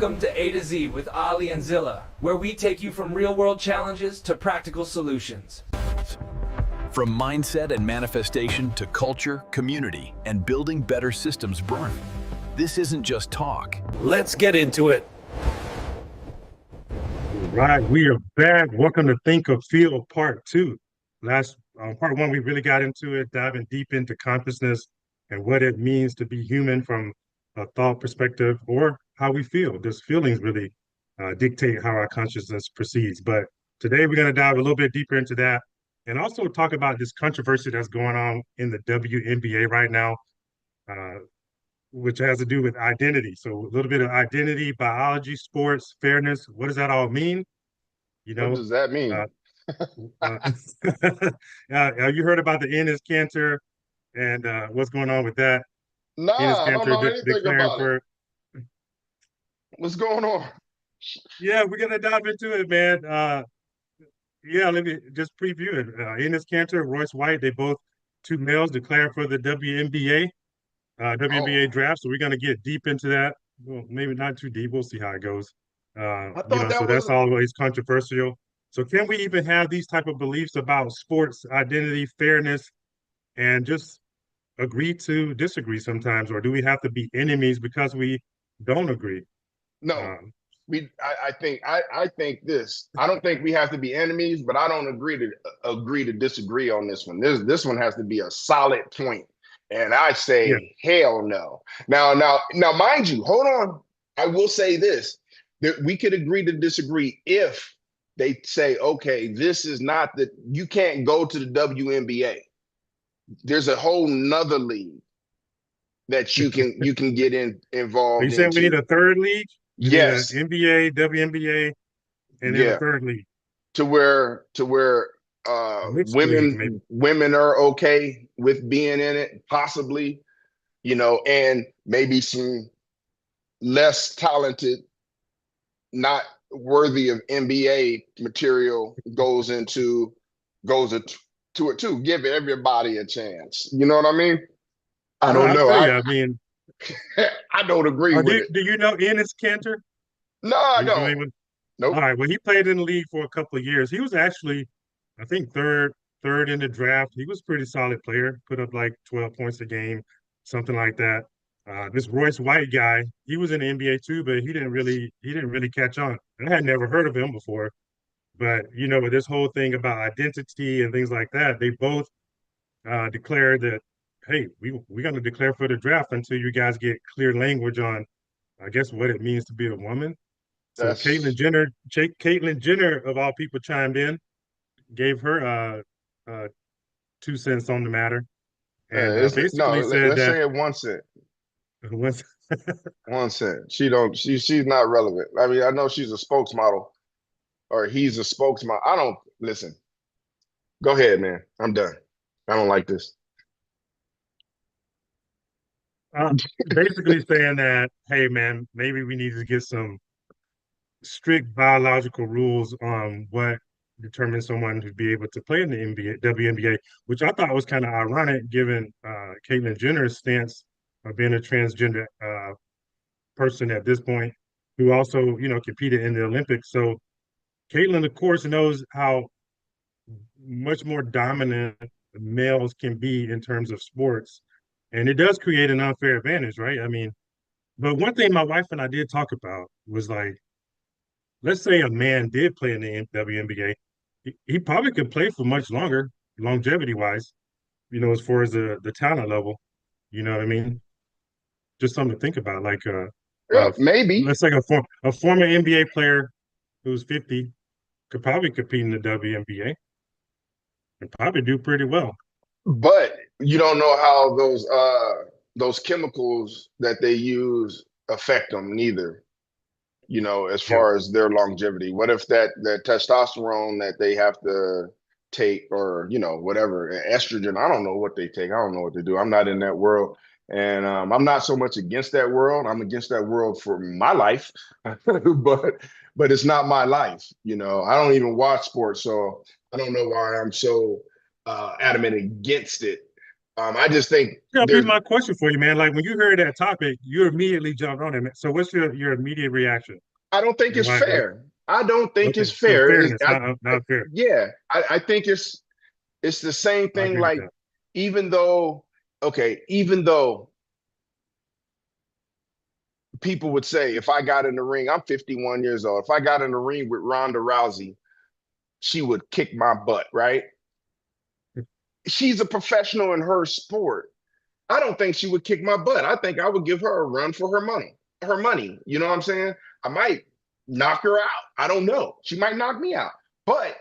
Welcome to A to Z with Ali and Zilla, where we take you from real-world challenges to practical solutions. From mindset and manifestation to culture, community, and building better systems born. This isn't just talk. Let's get into it. Right, we are back. Welcome to Think of Feel Part 2. Last Part 1, we really got into it, diving deep into consciousness and what it means to be human from a thought perspective, or how we feel. Does feelings really dictate how our consciousness proceeds? But today we're going to dive a little bit deeper into that, and also talk about this controversy that's going on in the WNBA right now, which has to do with identity. So a little bit of identity, biology, sports, fairness. What does that all mean? You know, what does that mean? You heard about the Enes Kanter and what's going on with that? Nah, I don't know anything about for... it. What's going on? Yeah, we're gonna dive into it, man. Yeah, let me just preview it. Enes Kanter, Royce White, they both two males declared for the WNBA draft. So we're gonna get deep into that. Well, maybe not too deep. We'll see how it goes. I thought that so that's always controversial. So can we even have these type of beliefs about sports, identity, fairness, and just agree to disagree sometimes, or do we have to be enemies because we don't agree? No, I think this. I don't think we have to be enemies, but I don't agree to disagree on this one. This one has to be a solid point, and I say hell no. Now, mind you, hold on. I will say this: that we could agree to disagree if they say, okay, this is not that you can't go to the WNBA. There's a whole nother league that you can get involved in. Are you saying we need a third league? Yes. NBA, WNBA, and then a third league. To where women are okay with being in it, possibly, and maybe some less talented, not worthy of NBA material goes into it too. Give everybody a chance. You know what I mean? I don't know. I mean, I don't agree with it. Do you know Enes Kanter? No, I don't. Nope. All right. Well, he played in the league for a couple of years. He was actually, I think, third in the draft. He was a pretty solid player. Put up like 12 points a game, something like that. This Royce White guy, he was in the NBA too, but he didn't really catch on. I had never heard of him before. But with this whole thing about identity and things like that, they both declared that, hey, we're going to declare for the draft until you guys get clear language on, I guess, what it means to be a woman. So Caitlyn Jenner, of all people, chimed in, gave her 2 cents on the matter, and basically said let's that. say it 1 cent. 1 cent. She's not relevant. I mean, I know she's a spokesmodel, or he's a spokesman. I don't listen. Go ahead, man. I'm done. I don't like this. Basically saying that, hey, man, maybe we need to get some strict biological rules on what determines someone to be able to play in the WNBA, which I thought was kind of ironic given Caitlyn Jenner's stance of being a transgender person at this point, who also, competed in the Olympics. So Caitlyn, of course, knows how much more dominant males can be in terms of sports. And it does create an unfair advantage, right? I mean, but one thing my wife and I did talk about was like, let's say a man did play in the WNBA, he probably could play for much longer, longevity-wise, as far as the talent level. You know what I mean? Just something to think about. Like, maybe. Let's say a former NBA player who's 50 could probably compete in the WNBA and probably do pretty well. But you don't know how those chemicals that they use affect them neither, as far as their longevity. What if that testosterone that they have to take, or, whatever, estrogen, I don't know what they take. I don't know what they do. I'm not in that world. And I'm not so much against that world. I'm against that world for my life, but it's not my life. I don't even watch sports, so I don't know why I'm so adamant against it. I just think That'll be there's. my question for you, man. Like when you heard that topic, you immediately jumped on it. So what's your immediate reaction? I don't think And it's why? fair. I don't think Okay, it's so fair. fairness, not fair. Yeah, I think it's the same I thing. agree with Like that. even though, okay, even though people would say if I got in the ring, I'm 51 years old. If I got in the ring with Ronda Rousey, she would kick my butt, right? She's a professional in her sport. I don't think she would kick my butt. I think I would give her a run for her money. Her money. You know what I'm saying? I might knock her out. I don't know. She might knock me out. But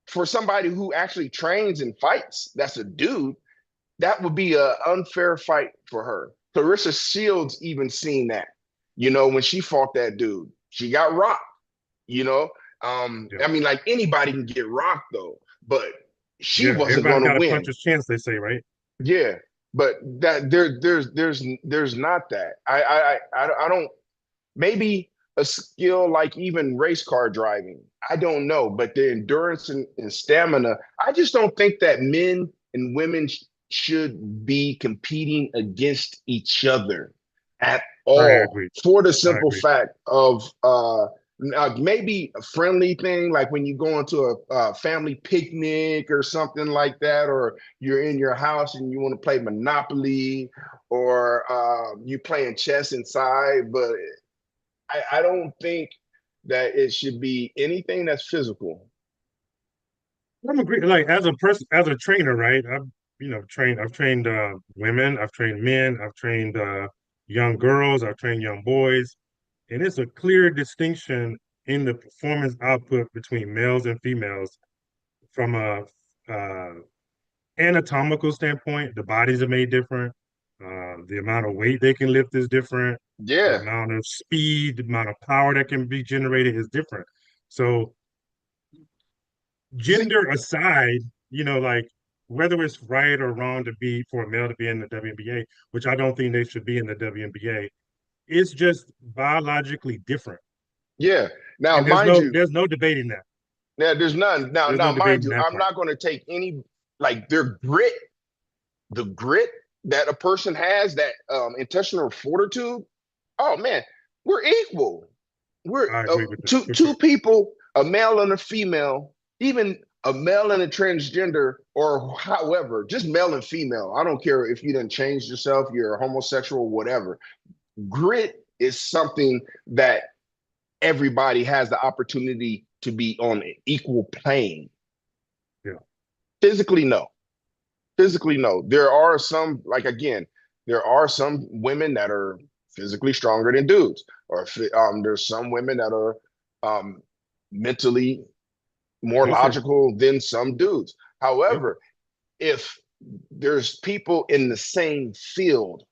for somebody who actually trains and fights, that's a dude, that would be an unfair fight for her. Clarissa Shields even seen that, when she fought that dude. She got rocked, you know. Yeah, I mean, like anybody can get rocked though, but she yeah. wasn't Everybody gonna got a win. puncher's chance, they say, right? Yeah, but that there's not that. I don't. Maybe a skill like even race car driving. I don't know, but the endurance and stamina. I just don't think that men and women should be competing against each other at I all agree. for the I simple agree. fact of maybe a friendly thing, like when you go into a family picnic or something like that, or you're in your house and you want to play Monopoly, or you playing chess inside. But I don't think that it should be anything that's physical. I'm agree. Like as a person, as a trainer, right? I've trained women, I've trained men, I've trained young girls, I've trained young boys, and it's a clear distinction in the performance output between males and females from a uh, anatomical standpoint. The bodies are made different. The amount of weight they can lift is different. The Yeah. amount of speed, the amount of power that can be generated is different. So See, gender aside, like whether it's right or wrong to be for a male to be in the WNBA, which I don't think they should be in the WNBA, it's just biologically different. yeah. Now, And mind you, there's no debating that. there's none. Now, There's no mind debating you, that I'm part. not going to take any like their grit, the grit that a person has, that intestinal fortitude. Oh man, we're equal. We're I agree with that two for two sure. people, a male and a female, even a male and a transgender, or however, just male and female. I don't care if you didn't change yourself, you're a homosexual, whatever. Grit is something that everybody has the opportunity to be on an equal plane. Yeah. Physically, no. Physically, no. There are some, like again, there are some women that are physically stronger than dudes, or there's some women that are um, mentally more Most certainly. logical than some dudes. Yep. However, if there's people in the same field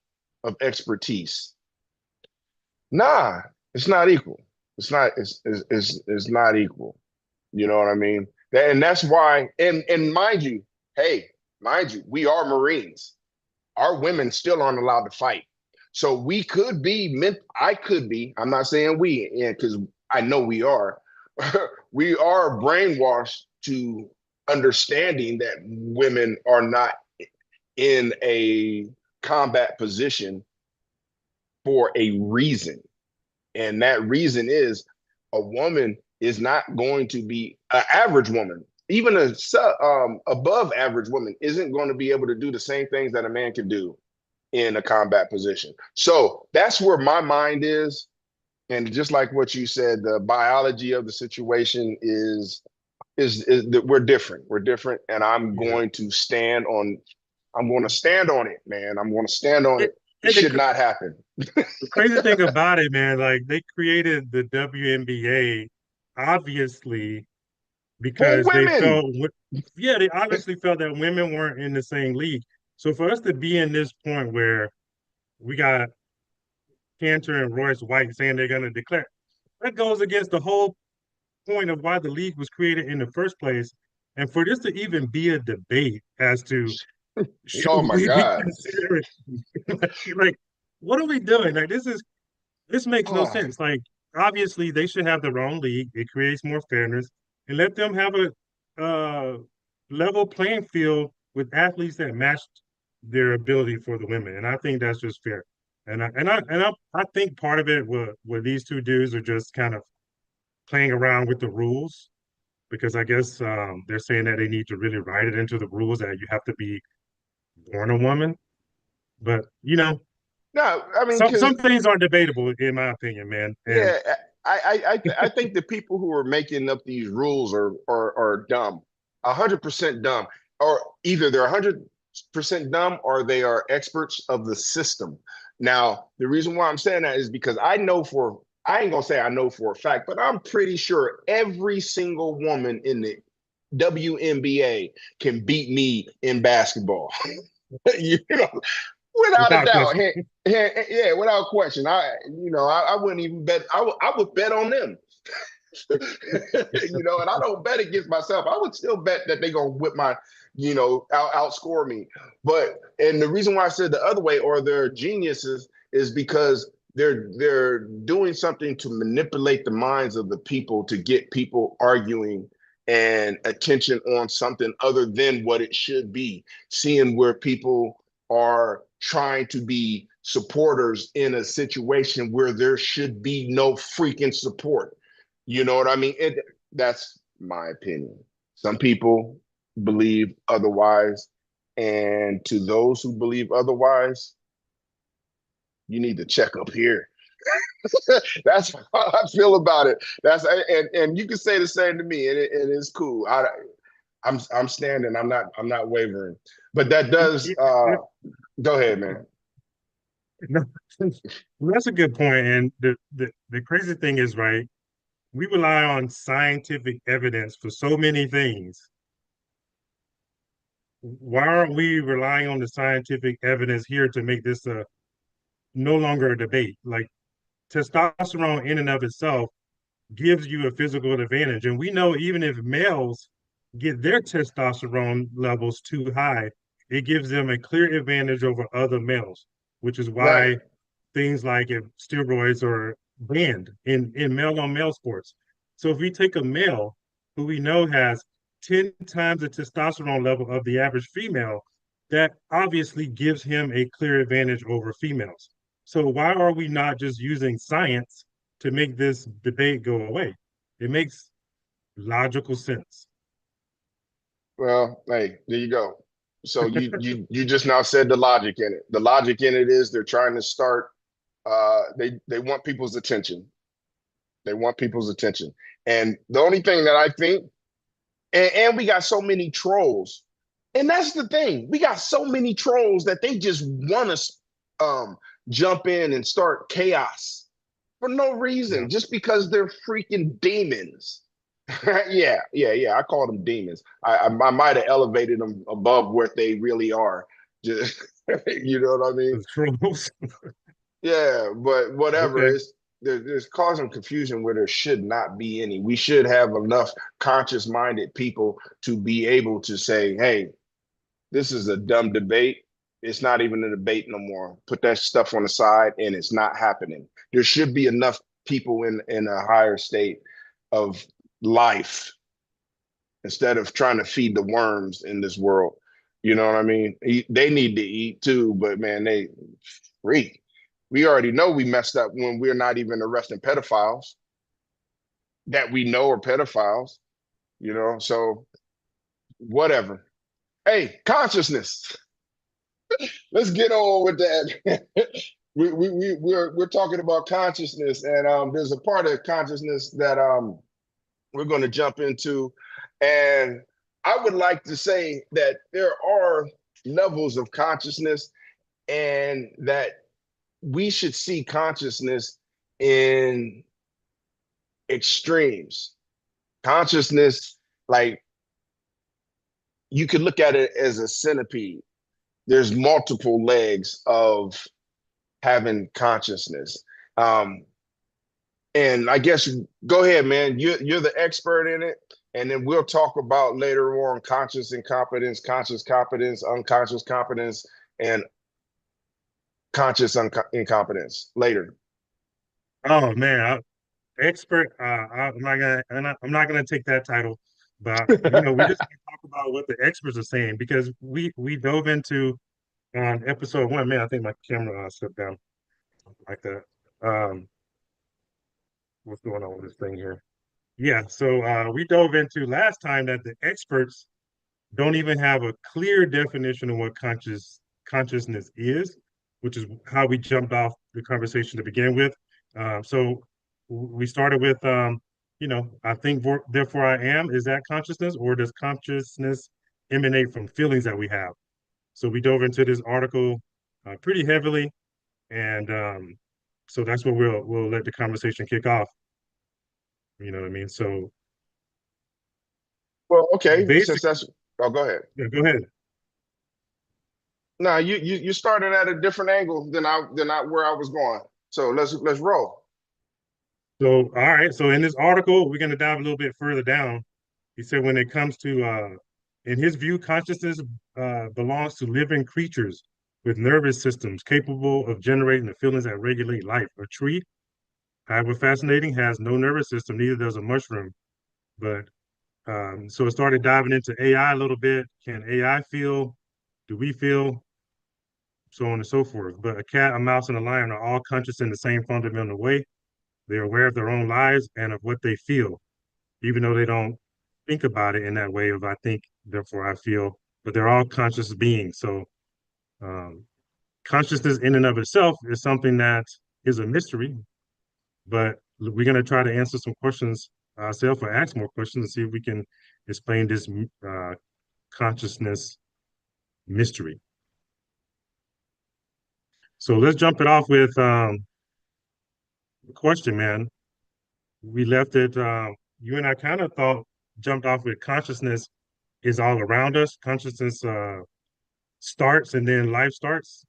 of expertise, nah, it's not equal. It's not equal. You know what I mean? And that's why, and mind you, hey, mind you, we are Marines. Our women still aren't allowed to fight. So we could be meant, I could be, I'm not saying we, because I know we are, we are brainwashed to understanding that women are not in a combat position for a reason. And that reason is a woman is not going to be an average woman. Even a above average woman isn't going to be able to do the same things that a man can do in a combat position. So that's where my mind is. And just like what you said, the biology of the situation is that we're different. We're different, and Yeah. I'm going to stand on it, man. I'm going to stand on It, it. It and should not happen. the crazy thing about it, man, like they created the WNBA obviously For because women. yeah, they obviously felt that women weren't in the same league. So for us to be in this point where we got Cantor and Royce White saying they're going to declare, that goes against the whole point of why the league was created in the first place. And for this to even be a debate as to should Oh my we be God. considering, like, what are we doing? Like, this makes no Oh, sense. Like, obviously, they should have their own league. It creates more fairness, and let them have a level playing field with athletes that match their ability for the women, and I think that's just fair. I think part of it where these two dudes are just kind of playing around with the rules because I guess they're saying that they need to really write it into the rules that you have to be born a woman. But No, I mean, some because things are debatable in my opinion, man. And yeah, I think the people who are making up these rules are dumb, 100% dumb, or either they're 100% dumb or they are experts of the system. Now, the reason why I'm saying that is because I ain't gonna say I know for a fact, but I'm pretty sure every single woman in the WNBA can beat me in basketball. You know, without a without doubt. question, Yeah, without question. I wouldn't even bet. I would bet on them. And I don't bet against myself. I would still bet that they're gonna whip my, outscore me. And the reason why I said the other way, or they're geniuses, is because they're doing something to manipulate the minds of the people to get people arguing and attention on something other than what it should be. Seeing where people are trying to be supporters in a situation where there should be no freaking support. You know what I mean? That's my opinion. Some people believe otherwise. And to those who believe otherwise, you need to check up here. That's how I feel about it. And you can say the same to me, and it's cool. I'm standing. I'm not wavering. But that does. Go ahead, man. no, that's a good point. And the crazy thing is, right? We rely on scientific evidence for so many things. Why aren't we relying on the scientific evidence here to make this no longer a debate? Like testosterone in and of itself gives you a physical advantage. And we know even if males get their testosterone levels too high, it gives them a clear advantage over other males, which is Right. why things like if steroids are banned in male on male sports. So if we take a male who we know has 10 times the testosterone level of the average female, that obviously gives him a clear advantage over females. So why are we not just using science to make this debate go away? It makes logical sense. Well, hey, there you go. So you just now said the logic in it. The logic in it is they're trying to start. They want people's attention. They want people's attention. And the only thing that I think, and we got so many trolls, and that's the thing. We got so many trolls that they just want to jump in and start chaos for no Yeah. reason, just because they're freaking demons. Yeah. I call them demons. I might have elevated them above what they really are. Just, you know what I mean? The trolls. Yeah, but whatever. Okay. There's causing confusion where there should not be any. We should have enough conscious-minded people to be able to say, "Hey, this is a dumb debate. It's not even a debate no more. Put that stuff on the side, and it's not happening." There should be enough people in a higher state of life instead of trying to feed the worms in this world. You know what I mean? They need to eat too, but man, they free. We already know we messed up when we're not even arresting pedophiles that we know are pedophiles, so whatever. Hey, consciousness. Let's get on with that. We're talking about consciousness, and there's a part of consciousness that we're going to jump into. And I would like to say that there are levels of consciousness, and that we should see consciousness in extremes. Consciousness, like, you could look at it as a centipede. There's multiple legs of having consciousness. And I guess go ahead, man. You're the expert in it, and then we'll talk about later on conscious incompetence, conscious competence, unconscious competence, and conscious incompetence later. Oh man, expert. I'm not gonna take that title, but we just talk about what the experts are saying because we dove into on episode 1, man, I think my camera slipped down like that. Um, what's going on with this thing here? Yeah, so we dove into last time that the experts don't even have a clear definition of what consciousness is, which is how we jumped off the conversation to begin with. So we started with, I think, therefore I am. Is that consciousness, or does consciousness emanate from feelings that we have? So we dove into this article pretty heavily, and so that's what we'll let the conversation kick off. You know what I mean? So Well, okay, since basically, that's oh, go ahead. yeah, go ahead. No, you started at a different angle than I where I was going. So let's roll. So, all right. So in this article, we're going to dive a little bit further down. He said when it comes to, in his view, consciousness belongs to living creatures with nervous systems capable of generating the feelings that regulate life. A tree, however fascinating, has no nervous system, neither does a mushroom. But so it started diving into AI a little bit. Can AI feel? Do we feel? So on and so forth. But a cat, a mouse, and a lion are all conscious in the same fundamental way. They're aware of their own lives and of what they feel, even though they don't think about it in that way of I think, therefore I feel, but they're all conscious beings. So um, consciousness in and of itself is something that is a mystery, but we're going to try to answer some questions ourselves or ask more questions and see if we can explain this consciousness mystery. So let's jump it off with a question, man. We left it, you and I kind of thought, jumped off with consciousness is all around us. Consciousness starts and then life starts.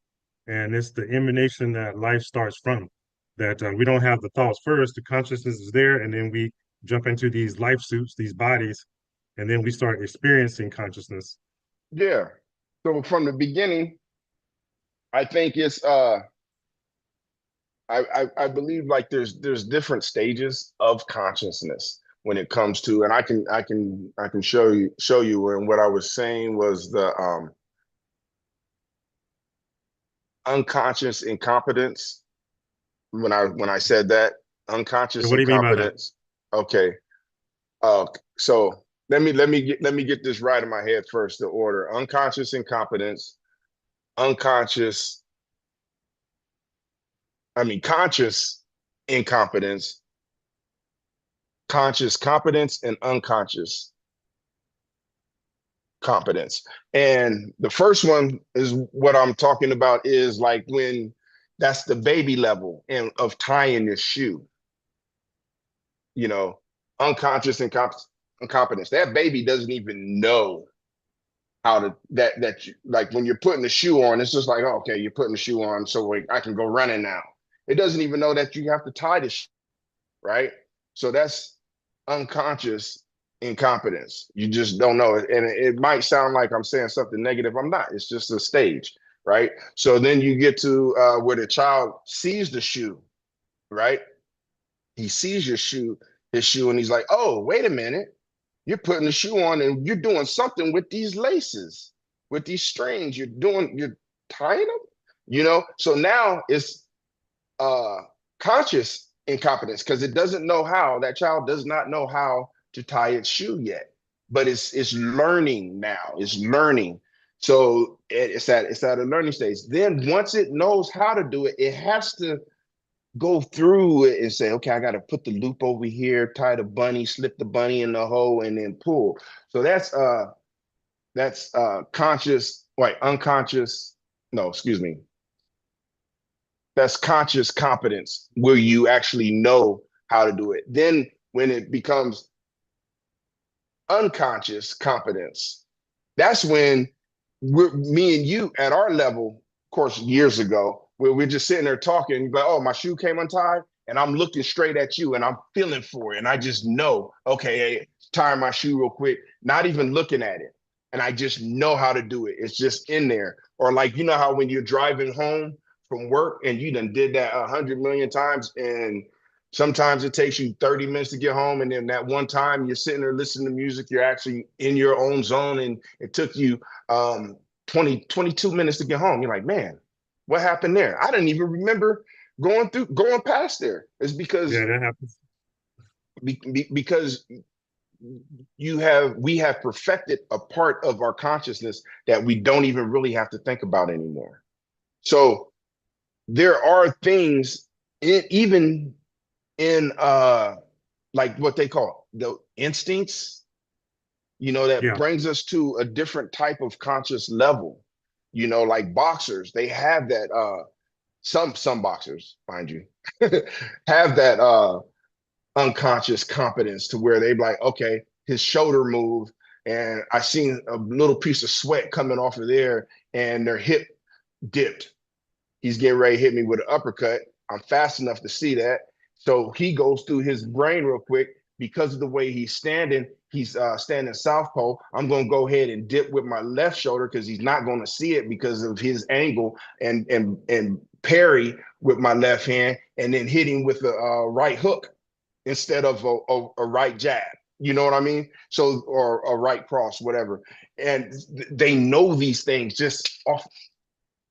And it's the emanation that life starts from. That we don't have the thoughts first, the consciousness is there, and then we jump into these life suits, these bodies, and then we start experiencing consciousness. Yeah. So from the beginning, I think it's I believe like there's different stages of consciousness when it comes to, and I can show you, and what I was saying was the unconscious incompetence when I said that And unconscious what do you mean by that? incompetence. Okay. So let me get this right in my head first. The order: unconscious incompetence, unconscious. I mean, conscious incompetence, conscious competence, and unconscious competence. And the first one is what I'm talking about is like when that's the baby level and of tying your shoe, you know, unconscious incompetence. That baby doesn't even know how to that you like when you're putting the shoe on, it's just like, oh, okay, you're putting the shoe on, so like, I can go running now. It doesn't even know that you have to tie the shoe, right? So that's unconscious incompetence. You just don't know it. And it might sound like I'm saying something negative. I'm not. It's just a stage, right? So then you get to where the child sees the shoe, right? He sees his shoe, and he's like, oh, wait a minute. You're putting the shoe on and you're doing something with these laces, with these strings. You're tying them, So now it's conscious incompetence because it doesn't know how. That child does not know how to tie its shoe yet, but it's learning now. It's learning. So it's at a learning stage. Then once it knows how to do it, it has to go through it and say, okay, I got to put the loop over here, tie the bunny, slip the bunny in the hole, and then pull. So that's conscious, wait, unconscious. No, excuse me. That's conscious competence where you actually know how to do it. Then when it becomes unconscious competence, that's when me and you at our level, of course, years ago, where we're just sitting there talking, like, oh, my shoe came untied, and I'm looking straight at you and I'm feeling for it. And I just know, okay, hey, tie my shoe real quick, not even looking at it. And I just know how to do it. It's just in there. Or like, you know how when you're driving home from work and you done did that 100 million times, and sometimes it takes you 30 minutes to get home. And then that one time you're sitting there listening to music, you're actually in your own zone, and it took you 22 minutes to get home. You're like, man, what happened there? I didn't even remember going past there. It's Yeah, because that happens. because we have perfected a part of our consciousness that we don't even really have to think about anymore. So there are things even in like what they call the instincts, that Yeah. brings us to a different type of conscious level. Like boxers, they have that some boxers, mind you, have that unconscious competence to where they like, okay, his shoulder moved and I seen a little piece of sweat coming off of there and their hip dipped. He's getting ready to hit me with an uppercut. I'm fast enough to see that. So he goes through his brain real quick because of the way he's standing. He's standing southpaw. I'm going to go ahead and dip with my left shoulder because he's not going to see it because of his angle and parry with my left hand and then hit him with a right hook instead of a right jab. You know what I mean? So, or a right cross, whatever. And they know these things just off,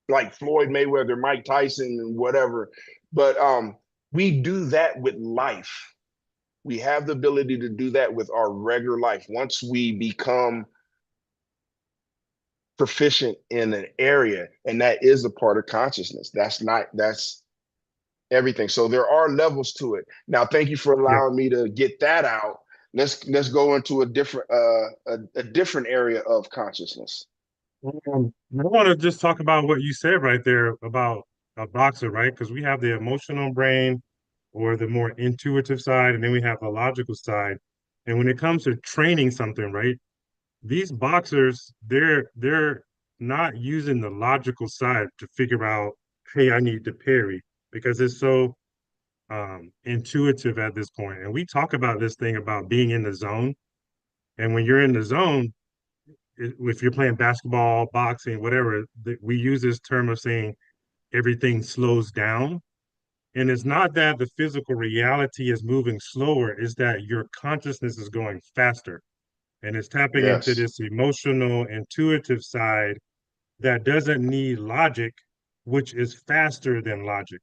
like Floyd Mayweather, Mike Tyson, and whatever. But we do that with life. We have the ability to do that with our regular life. Once we become proficient in an area, and that is a part of consciousness. That's everything. So there are levels to it. Now, thank you for Yeah. allowing me to get that out. Let's go into a different a different area of consciousness. I want to just talk about what you said right there about a boxer, right? Because we have the emotional brain or the more intuitive side, and then we have the logical side. And when it comes to training something, right? These boxers, they're not using the logical side to figure out, hey, I need to parry because it's so intuitive at this point. And we talk about this thing about being in the zone. And when you're in the zone, if you're playing basketball, boxing, whatever, we use this term of saying everything slows down. And it's not that the physical reality is moving slower, it's that your consciousness is going faster. And it's tapping into Yes. this emotional, intuitive side that doesn't need logic, which is faster than logic.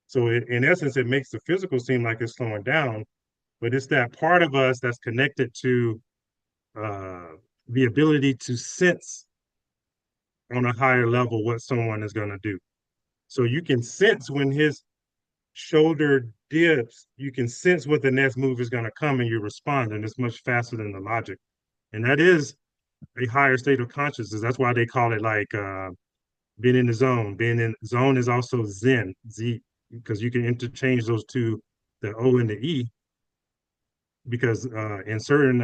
So in essence, it makes the physical seem like it's slowing down, but it's that part of us that's connected to uh, the ability to sense on a higher level what someone is going to do. So you can sense when his shoulder dips, you can sense what the next move is going to come and you respond, and it's much faster than the logic. And that is a higher state of consciousness. That's why they call it like being in the zone. Being in zone is also Zen, Z, because you can interchange those two, the O and the E, because in certain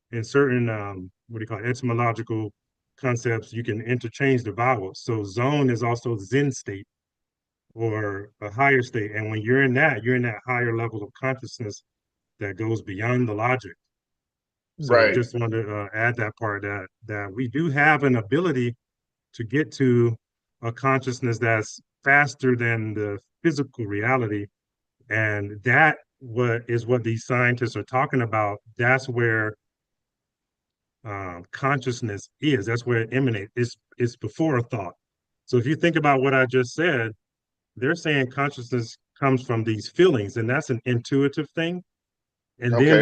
what do you call it, etymological concepts, you can interchange the vowels. So zone is also Zen state or a higher state. And when you're in that higher level of consciousness that goes beyond the logic. So Right. just wanted to add that part that we do have an ability to get to a consciousness that's faster than the physical reality. And that what these scientists are talking about. That's where consciousness is. That's where it emanates. It's before a thought. So if you think about what I just said, they're saying consciousness comes from these feelings, and that's an intuitive thing. And then Okay.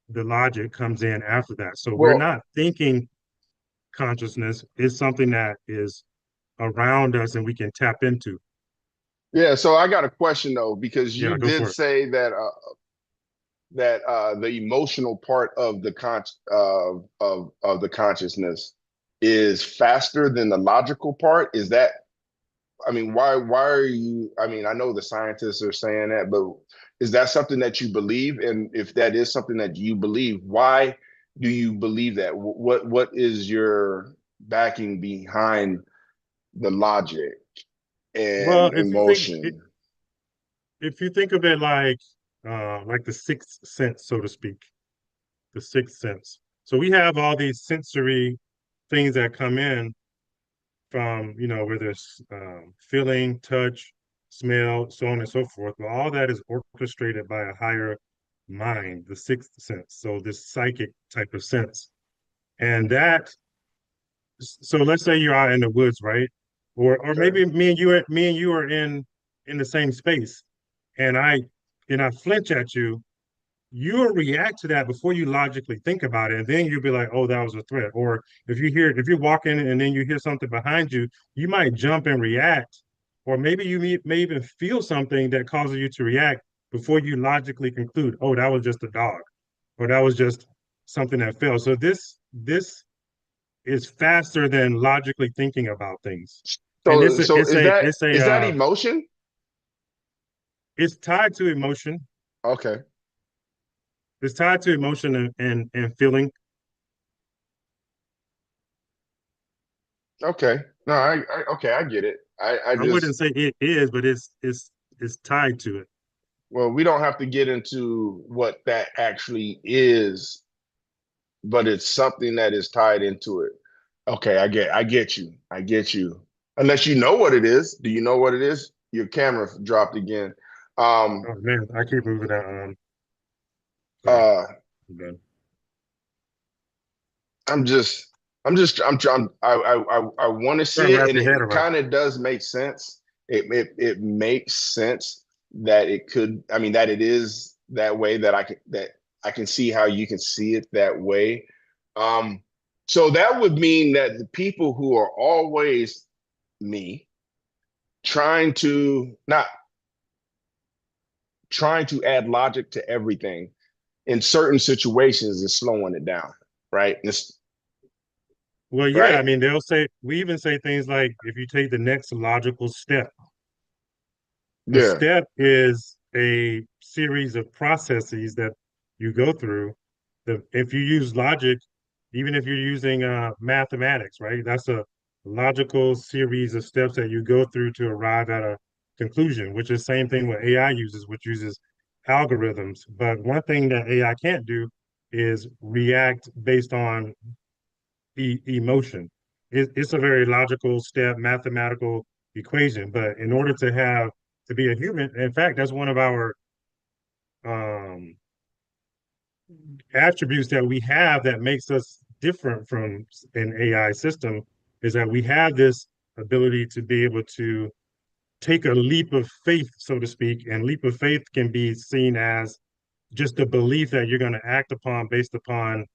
the logic comes in after that. So we're Well, not thinking consciousness is something that is around us and we can tap into. yeah. So I got a question though, because you Yeah, go did for it. say that the emotional part of of the consciousness is faster than the logical part. Is that, I mean, why are you, I mean, I know the scientists are saying that, but is that something that you believe? And if that is something that you believe, why do you believe that? What is your backing behind the logic Well, and emotion? if you think of it like the sixth sense, so to speak, the sixth sense. So we have all these sensory things that come in from, whether it's feeling, touch, smell, so on and so forth. But all that is orchestrated by a higher mind, the sixth sense. So this psychic type of sense. And that so let's say you're out in the woods, right? Or Okay. maybe me and you are in the same space, and I flinch at you. You'll react to that before you logically think about it, and then you'll be like, "Oh, that was a threat." Or if you're walking and then you hear something behind you, you might jump and react, or maybe you may even feel something that causes you to react before you logically conclude, "Oh, that was just a dog," or that was just something that fell. So this is faster than logically thinking about things, and So so is that emotion? it's tied to emotion. Okay. It's tied to emotion and feeling. Okay. No, okay, I get it. I I wouldn't just say it is, but it's tied to it. well, we don't have to get into what that actually is, but it's something that is tied into it. Okay, I get you. I get you. Unless you know what it is. Do you know what it is? Your camera dropped again. Um Oh man, I keep moving that on. Sorry. uh I'm done. I'm just I'm trying I want to Trying see to it wrap and your head it around. kind of does make sense. It makes sense that it could I mean that it is that way that I can see how you can see it that way. Um so that would mean that the people who are always me trying to not trying to add logic to everything in certain situations is slowing it down, right? Well, yeah, I Right? mean, we even say things like if you take the next logical step, a Yeah. step is a series of processes that you go through. If you use logic, even if you're using mathematics, right? That's a logical series of steps that you go through to arrive at a conclusion, which is the same thing what AI uses, which uses algorithms. But one thing that AI can't do is react based on emotion. It's a very logical step, mathematical equation. But in order to be a human, in fact, that's one of our um, attributes that we have that makes us different from an AI system is that we have this ability to be able to take a leap of faith, so to speak. And leap of faith can be seen as just a belief that you're going to act upon based upon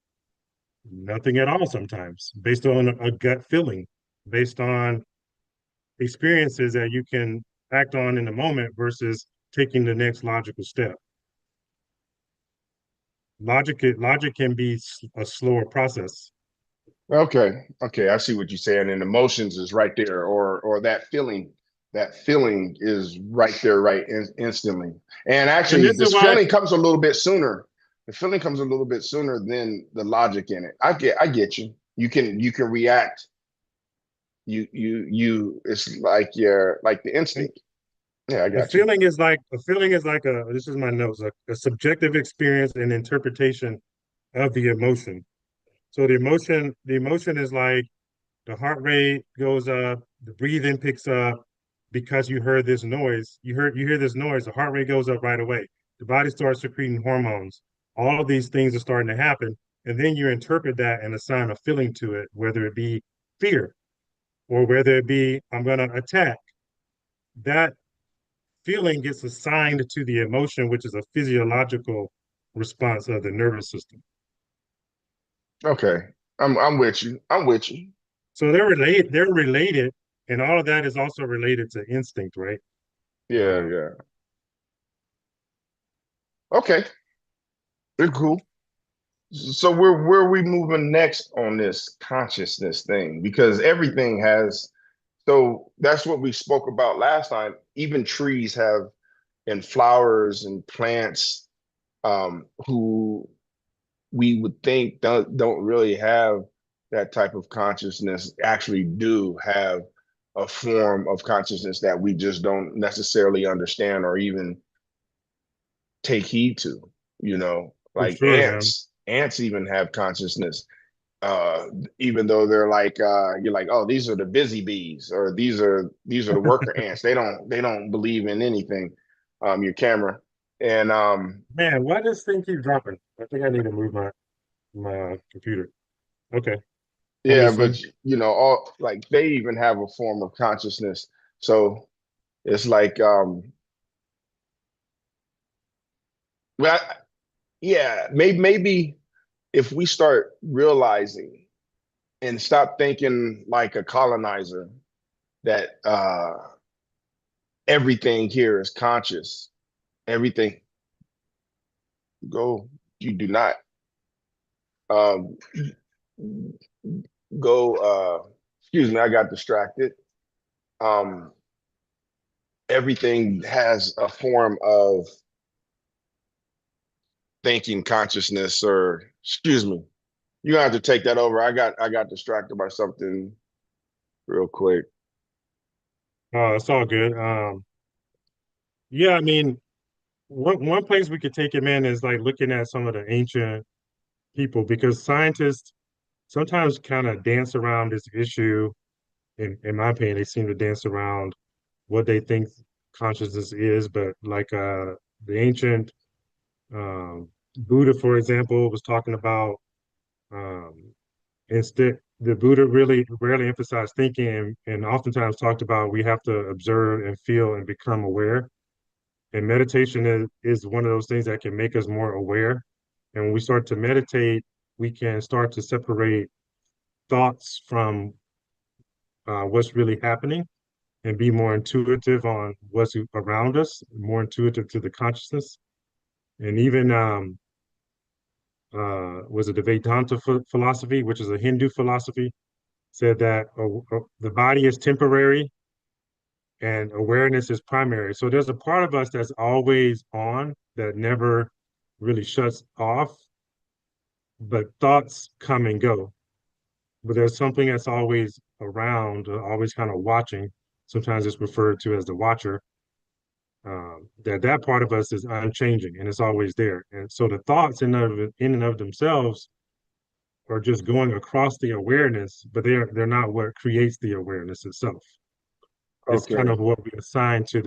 nothing at all sometimes, based on a gut feeling, based on experiences that you can act on in the moment versus taking the next logical step. Logic can be a slower process. Okay. Okay. I see what you're saying. And emotions is right there, or that feeling is right there, right instantly. And And actually, this is this why, feeling comes a little bit sooner. The feeling comes a little bit sooner than the logic in it. I get you. You can react. It's like your like the and instinct. Yeah, I got you. a feeling is like a this is my notes, a subjective experience and interpretation of the emotion. So the emotion is like the heart rate goes up, the breathing picks up because you heard this noise. You hear this noise, the heart rate goes up right away. The body starts secreting hormones. All of these things are starting to happen. And then you interpret that and assign a feeling to it, whether it be fear or whether it be I'm gonna attack. That feeling gets assigned to the emotion, which is a physiological response of the nervous system. Okay. I'm with you. I'm with you. So they're related, and all of that is also related to instinct, right? Yeah, Um, yeah. Okay. They're cool. So where are we moving next on this consciousness thing? Because everything has, so that's what we spoke about last time. Even trees have and flowers and plants who we would think don't really have that type of consciousness actually do have a form of consciousness that we just don't necessarily understand or even take heed to, for like sure, man. ants even have consciousness, uh even though they're like you're like, oh, these are the busy bees, or these are the worker ants. They don't believe in anything. Your camera. And Man, why does this thing keep dropping? I think I need to move my computer. Okay. Yeah, but all like they even have a form of consciousness. So it's like, well, yeah, maybe if we start realizing and stop thinking like a colonizer that everything here is conscious, everything go, you do not um go excuse me, I got distracted. Um Everything has a form of thinking consciousness, or excuse me, you have to take that over. I got distracted by something real quick. It's all good. Yeah, I mean, one place we could take him in is like looking at some of the ancient people, because scientists sometimes kind of dance around this issue. In my opinion, they seem to dance around what they think consciousness is. But like the ancient Buddha, for example, was talking about um, instead the Buddha really rarely emphasized thinking, and oftentimes talked about we have to observe and feel and become aware. And meditation is one of those things that can make us more aware. And when we start to meditate, we can start to separate thoughts from what's really happening and be more intuitive on what's around us, more intuitive to the consciousness. And even was it the Vedanta philosophy, which is a Hindu philosophy, said that the body is temporary and awareness is primary. So there's a part of us that's always on, that never really shuts off, but thoughts come and go. But there's something that's always around, always kind of watching. Sometimes it's referred to as the watcher. That part of us is unchanging and it's always there. And so the thoughts in and of themselves are just going across the awareness, but they're not what creates the awareness itself. It's kind Okay. of what we assign to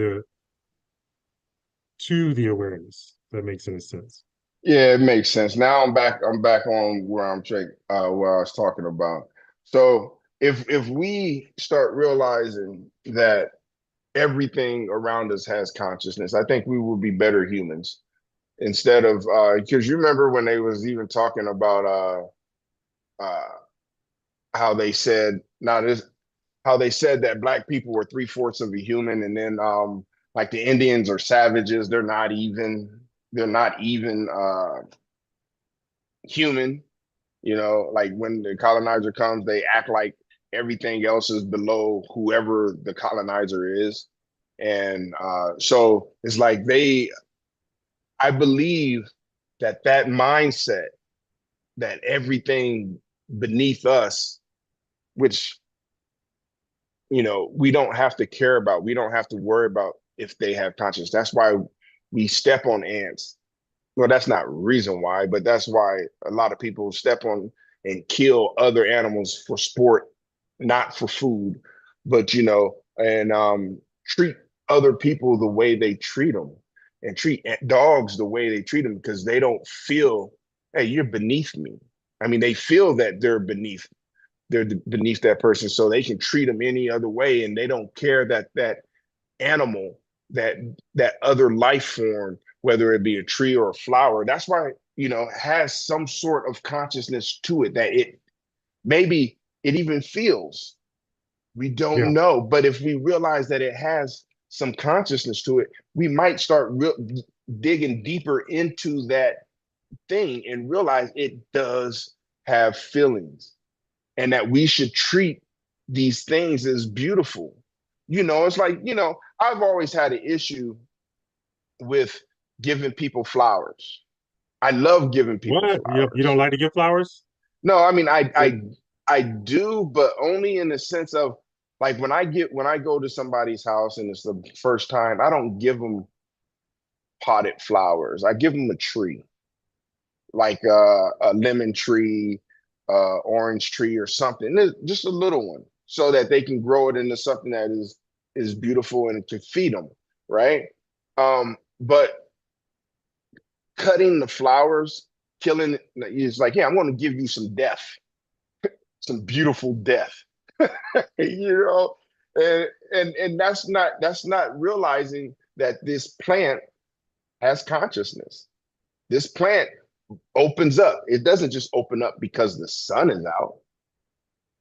the awareness. If that makes any sense. Yeah, it makes sense. Now I'm back on where I was talking about. So if we start realizing that everything around us has consciousness, I think we will be better humans. Instead of because you remember when they was even talking about uh how they said now this how they said that black people were three-fourths of a human, and then like the Indians are savages, they're not even human. Like when the colonizer comes, they act like everything else is below whoever the colonizer is. And so it's like I believe that mindset, that everything beneath us, which, we don't have to care about, we don't have to worry about if they have conscience. That's why we step on ants. Well, that's not reason why, but that's why a lot of people step on and kill other animals for sport, not for food, but and treat other people the way they treat them, and treat dogs the way they treat them, because they don't feel, hey, you're beneath me. I mean, they feel that they're beneath that person, so they can treat them any other way, and they don't care that animal, that that other life form, whether it be a tree or a flower. That's why has some sort of consciousness to it, that it maybe it even feels. We don't Yeah, know, but if we realize that it has some consciousness to it, we might start digging deeper into that thing and realize it does have feelings, and that we should treat these things as beautiful. It's like, I've always had an issue with giving people flowers. I love giving people what you don't flowers. like to give flowers? No, I mean, What? I do, but only in the sense of, like, when I go to somebody's house and it's the first time, I don't give them potted flowers. I give them a tree, like a lemon tree, orange tree, or something, just a little one, so that they can grow it into something that is beautiful and to feed them, right? But cutting the flowers, killing it, is like, yeah, I'm going to give you some death. some beautiful death. You know, and that's not realizing that this plant has consciousness. This plant opens up. It doesn't just open up because the sun is out.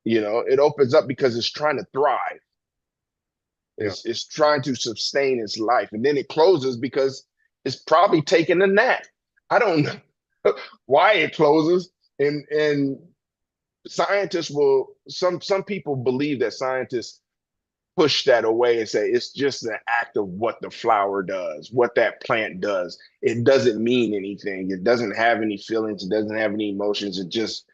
You know, it opens up because it's trying to thrive. Yeah. It's trying to sustain its life. And then it closes because it's probably taking a nap. I don't know why it closes. And scientists will some people believe that scientists push that away and say it's just an act of what the flower does, what that plant does. It doesn't mean anything. It doesn't have any feelings. It doesn't have any emotions. It just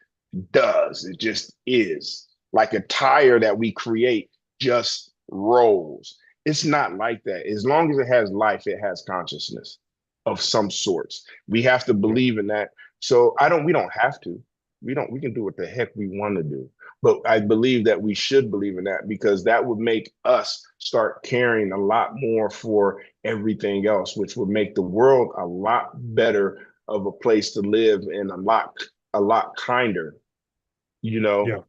does. It just is. Like a tire that we create just rolls. It's not like that. As long as it has life, it has consciousness of some sorts. We have to Yeah. believe in that. So we don't have to. We can do what the heck we want to do. But I believe that we should believe in that because that would make us start caring a lot more for everything else, which would make the world a lot better of a place to live and a lot kinder, you know, Yeah.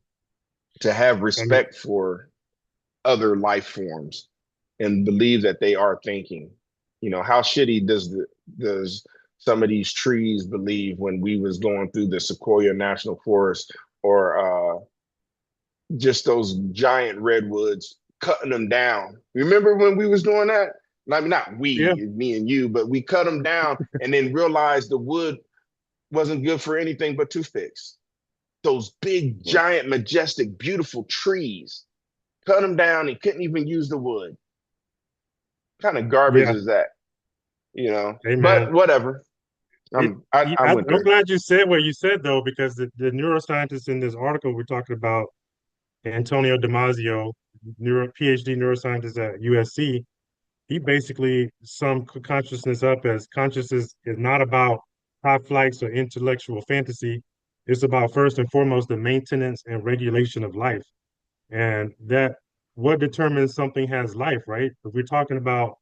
to have I mean, respect for other life forms and believe that they are thinking. You know, how shitty does some of these trees believe when we was going through the Sequoia National Forest or just those giant redwoods, cutting them down. Remember when we was doing that? I mean, not yeah. we, me and you, but we cut them down and then realized the wood wasn't good for anything but toothpicks. Those big, giant, majestic, beautiful trees, cut them down and couldn't even use the wood. What kind of garbage Yeah. is that? You know, Hey, man. but whatever. It, I went I'm there. glad you said what you said, though, because the neuroscientist in this article we're talking about, Antonio Damasio, PhD neuroscientist at USC, he basically summed consciousness up as consciousness is not about high flights or intellectual fantasy. It's about first and foremost the maintenance and regulation of life. And that what determines something has life, right? If we're talking about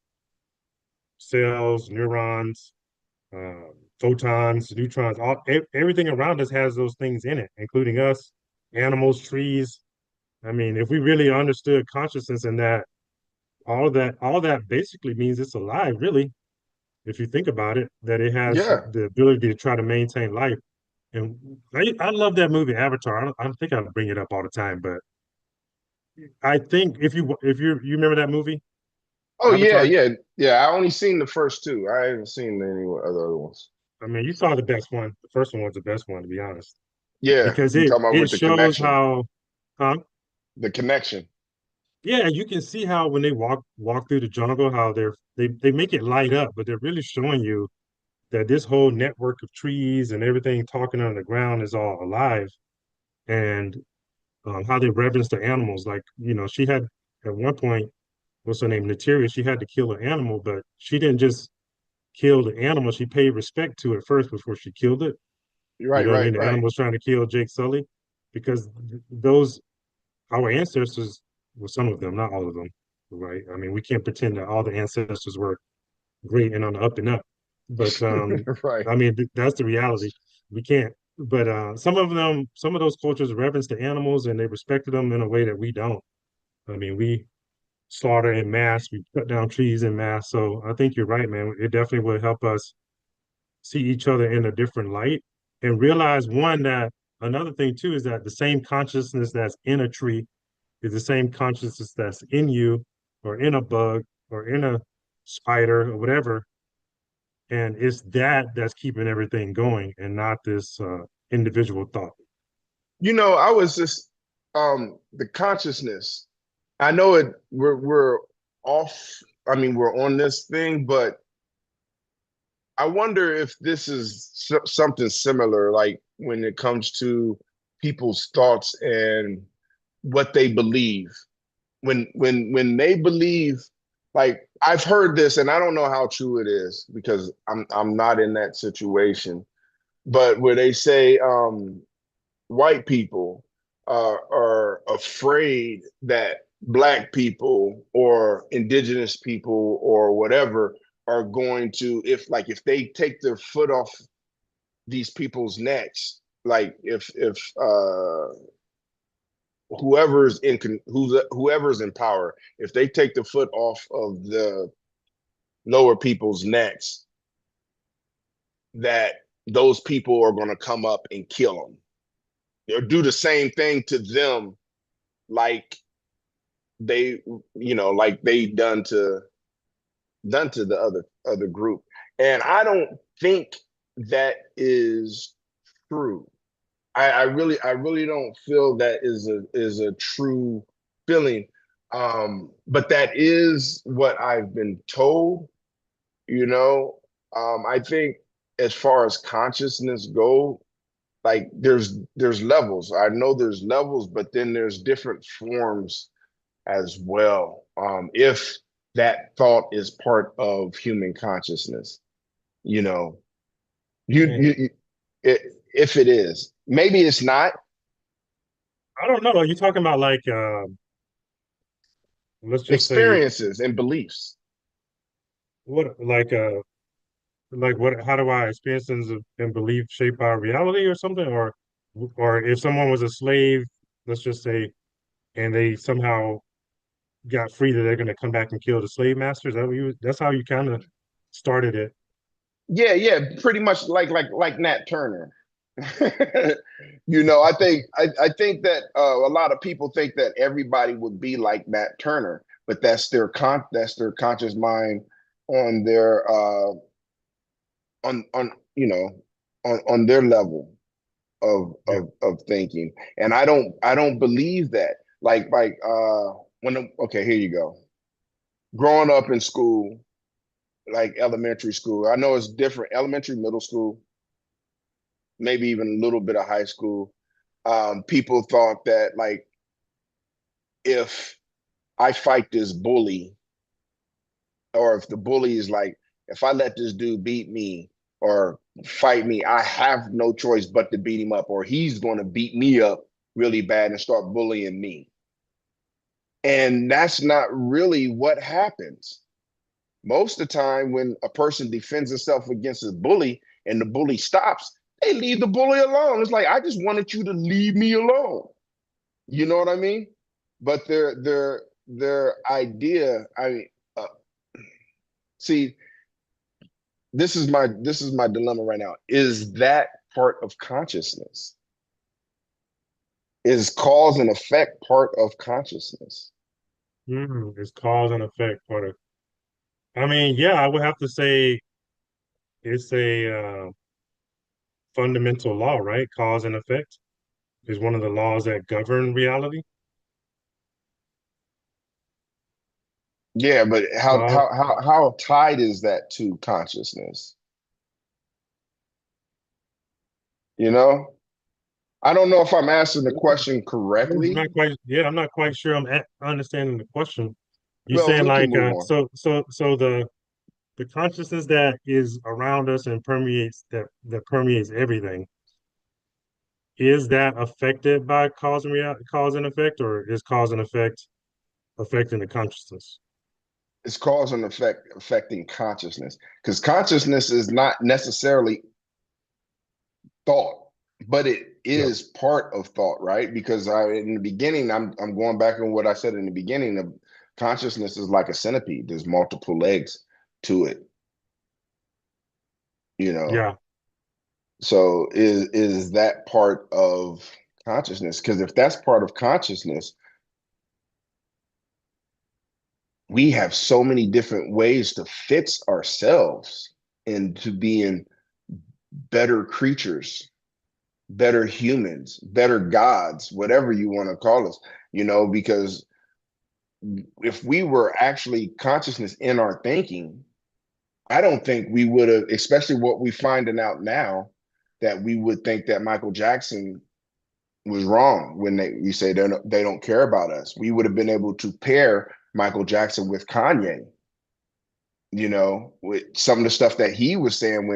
cells, neurons, uh, photons, neutrons, everything around us has those things in it, including us, animals, trees. I mean, if we really understood consciousness and that, all that basically means it's alive, really, if you think about it, that it has Yeah. the ability to try to maintain life. And I love that movie Avatar. I don't think I bring it up all the time, but I think if you remember that movie Oh yeah, Avatar, yeah, yeah. I only seen the first two. I haven't seen any other ones. I mean, you saw the best one. The first one was the best one, to be honest, Yeah, because you it talking about it with the shows connection, how, huh? the connection. Yeah, you can see how when they walk through the jungle, how they make it light up, but they're really showing you that this whole network of trees and everything talking on the ground is all alive, and how they reverence the animals. Like, she had at one point, what's her name, Nateria, she had to kill an animal, but she didn't just kill the animal. She paid respect to it first before she killed it. You Right, know what I right, mean? The right. animal was trying to kill Jake Sully because those our ancestors, well, some of them, not all of them, right? I mean, we can't pretend that all the ancestors were great and on the up and up, but Right. I mean, that's the reality. We can't. But some of those cultures reverence the animals and they respected them in a way that we don't. I mean, we slaughter in mass, we cut down trees in mass. So I think you're right, man. It definitely will help us see each other in a different light and realize one that another thing too is that the same consciousness that's in a tree is the same consciousness that's in you or in a bug or in a spider or whatever. And it's that that's keeping everything going and not this individual thought. You know, I was just the consciousness. I know it. We're off. I mean, we're on this thing, but I wonder if this is something similar, like when it comes to people's thoughts and what they believe. When they believe, like I've heard this, and I don't know how true it is because I'm not in that situation, but where they say white people are afraid that black people or indigenous people or whatever are going to, if they take their foot off these people's necks, like if whoever's in power, if they take the foot off of the lower people's necks, that those people are going to come up and kill them. They'll do the same thing to them, like they, like they done to the other group. And I don't think that is true. I really don't feel that is a true feeling. But that is what I've been told, you know. I think as far as consciousness go, like there's levels. I know there's levels, but then there's different forms as well. If that thought is part of human consciousness, you know, you, Man, you, it, if it is, maybe it's not. I don't know. Are you talking about like let's just say Experiences and beliefs. what like what how do our experiences and belief shape our reality or something? Or if someone was a slave, let's just say, and they somehow got free, that they're gonna come back and kill the slave masters. That's how you kind of started it. Yeah, pretty much like Nat Turner. I think that a lot of people think that everybody would be like Nat Turner, but that's their conscious mind on their on on their level Yeah. of thinking. And I don't believe that. Okay, here you go. Growing up in school, like elementary school, I know it's different. Elementary, middle school, maybe even a little bit of high school. People thought that, like, if I fight this bully, or if the bully is like, if I let this dude beat me or fight me, I have no choice but to beat him up, or he's going to beat me up really bad and start bullying me. And that's not really what happens. Most of the time, when a person defends himself against a bully and the bully stops, they leave the bully alone. It's like, I just wanted you to leave me alone. You know what I mean? But their idea, uh, see, this is my dilemma right now. Is that part of consciousness? Is cause and effect part of consciousness? It's cause and effect part of. I mean, yeah, I would have to say it's a fundamental law, right? Cause and effect is one of the laws that govern reality. Yeah, but how Cause, how how how tied is that to consciousness? You know, I don't know if I'm asking the question I'm correctly. not quite, yeah, I'm not quite sure understanding the question. You Well, saying we can like move on. so the consciousness that is around us and that permeates everything, is that affected by cause and effect, or is cause and effect affecting the consciousness? It's cause and effect affecting consciousness, because consciousness is not necessarily thought, but it Yeah. is part of thought, right? Because in the beginning, I'm going back on what I said in the beginning. Of consciousness is like a centipede. There's multiple legs to it, you know. Yeah. So is that part of consciousness? Because if that's part of consciousness, we have so many different ways to fix ourselves into being better creatures, better humans, better gods, whatever you want to call us, because if we were actually consciousness in our thinking, I don't think we would have, especially what we finding out now, that we would think that Michael Jackson was wrong when we say they don't care about us. We would have been able to pair Michael Jackson with Kanye, with some of the stuff that he was saying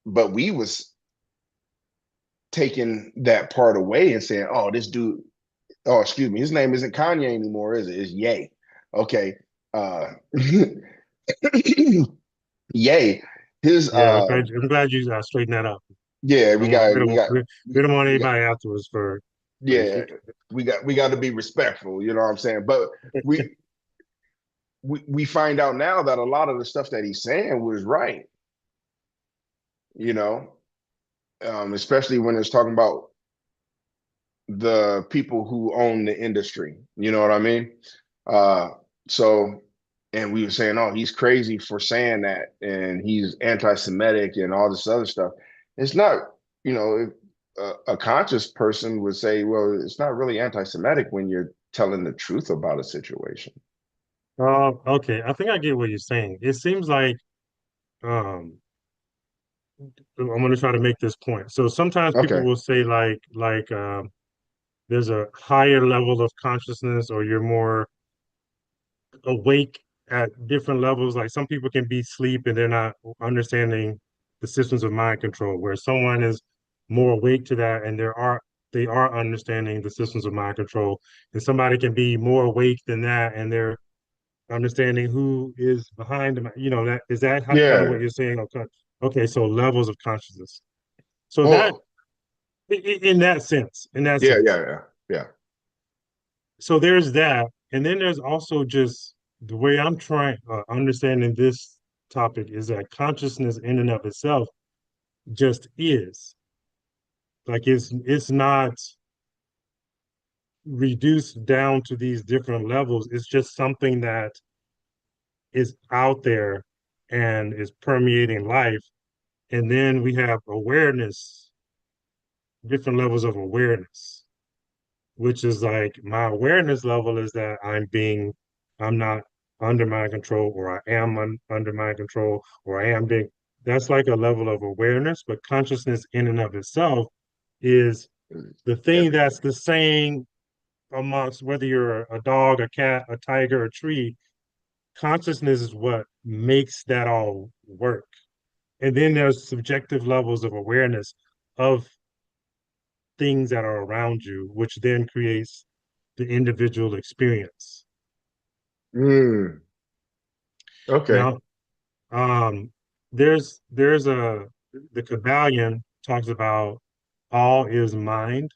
but we was taking that part away and saying, oh, this dude, oh, excuse me, his name isn't Kanye anymore, is it? It's Ye. Okay. Ye. His Yeah, I'm glad you straightened that up. yeah, I don't we want got we don't we want got we don't want we got anybody afterwards for. yeah, we got to be respectful, you know what I'm saying? But we we find out now that a lot of the stuff that he's saying was right, you know, especially when it's talking about the people who own the industry. You know what I mean? Uh, so, and we were saying, oh, he's crazy for saying that, and he's anti-Semitic and all this other stuff. It's not, you know, a conscious person would say, well, it's not really anti-Semitic when you're telling the truth about a situation. Okay, I think I get what you're saying. It seems like um, I'm going to try to make this point. So sometimes people Okay. will say there's a higher level of consciousness, or you're more awake at different levels. Like some people can be asleep and they're not understanding the systems of mind control, where someone is more awake to that and they are understanding the systems of mind control. And somebody can be more awake than that and they're understanding who is behind them. You know, that is that kind of what Yeah. you're saying? Okay, okay, so levels of consciousness. So that Well, in that sense, yeah, yeah, yeah, yeah. so there's that, and then there's also just the way I'm trying understanding this topic is that consciousness in and of itself just is like it's not reduced down to these different levels. It's just something that is out there and is permeating life. And then we have awareness, different levels of awareness, which is like my awareness level is that I'm not under my control, or I am under my control, or I am being, that's like a level of awareness. But consciousness in and of itself is the thing that's Everything. the same amongst whether you're a dog, a cat, a tiger, a tree. Consciousness is what makes that all work. And then there's subjective levels of awareness of things that are around you, which then creates the individual experience. Mm, okay. Now, um, there's a the Kabbalion talks about all is mind,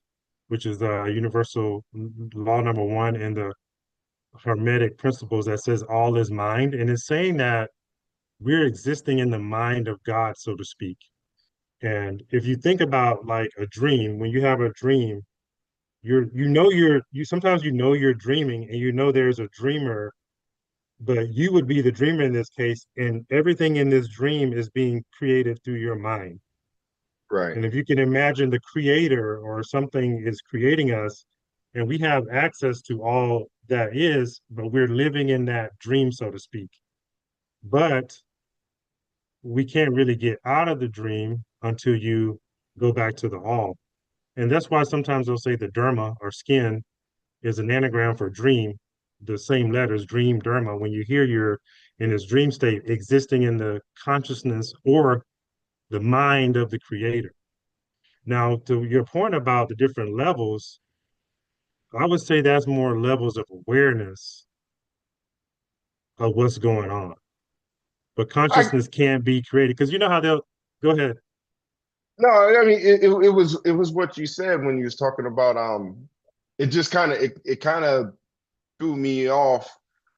which is a universal law number one in the Hermetic principles that says all is mind, and it's saying that we're existing in the mind of God, so to speak. And if you think about like a dream, when you have a dream, you sometimes you know you're dreaming and you know there's a dreamer, but you would be the dreamer in this case, and everything in this dream is being created through your mind. Right. And if you can imagine the creator or something is creating us, and we have access to all that is, but we're living in that dream, so to speak. But we can't really get out of the dream until you go back to the all. And that's why sometimes they'll say the derma or skin is an anagram for dream, the same letters, dream, derma. When you hear you're in this dream state, existing in the consciousness or the mind of the creator. Now, to your point about the different levels, I would say that's more levels of awareness of what's going on. But I consciousness can't be created because you know how they'll go ahead. No, I mean it was what you said when you was talking about it just it kind of threw me off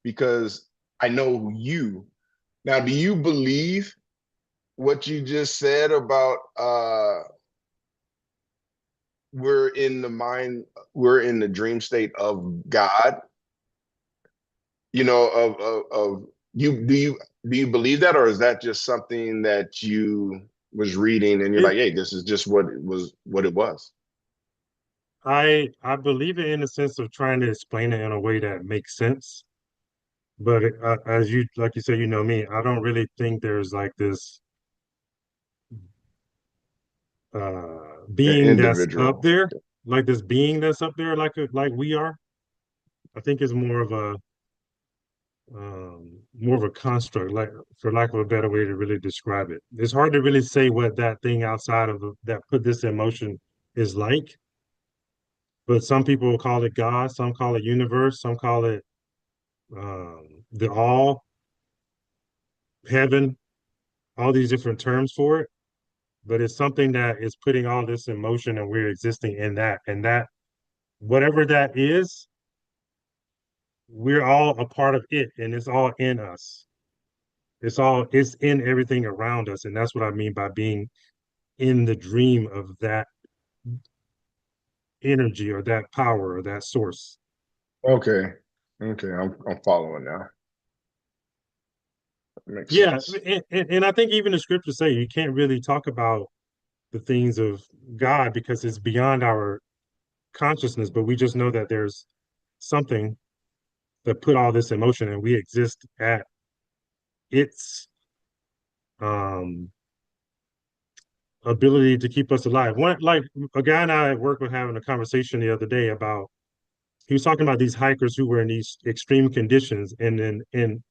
because I know you. Now, do you believe what you just said about we're in the mind, we're in the dream state of God? You know, of you do you believe that, or is that just something that you was reading and you're It, like, hey, this is just what it was? I believe it in the sense of trying to explain it in a way that makes sense. But as you like you said, you know me, I don't really think there's like this being that's up Individual. there, like this being that's up there, like we are. I think it's more of a construct, like for lack of a better way to really describe it. It's hard to really say what that thing outside of that put this in motion is like. But some people will call it God, some call it universe, some call it the all, heaven, all these different terms for it. But it's something that is putting all this in motion, and we're existing in that. And that whatever that is, we're all a part of it, and it's all in us. It's in everything around us, and that's what I mean by being in the dream of that energy or that power or that source. Okay. Okay. I'm following now. That makes Yeah, sense. and I think even the scriptures say you can't really talk about the things of God because it's beyond our consciousness, but we just know that there's something that put all this in motion and we exist at its um ability to keep us alive. One like a guy and I at work were having a conversation the other day about he was talking about these hikers who were in these extreme conditions and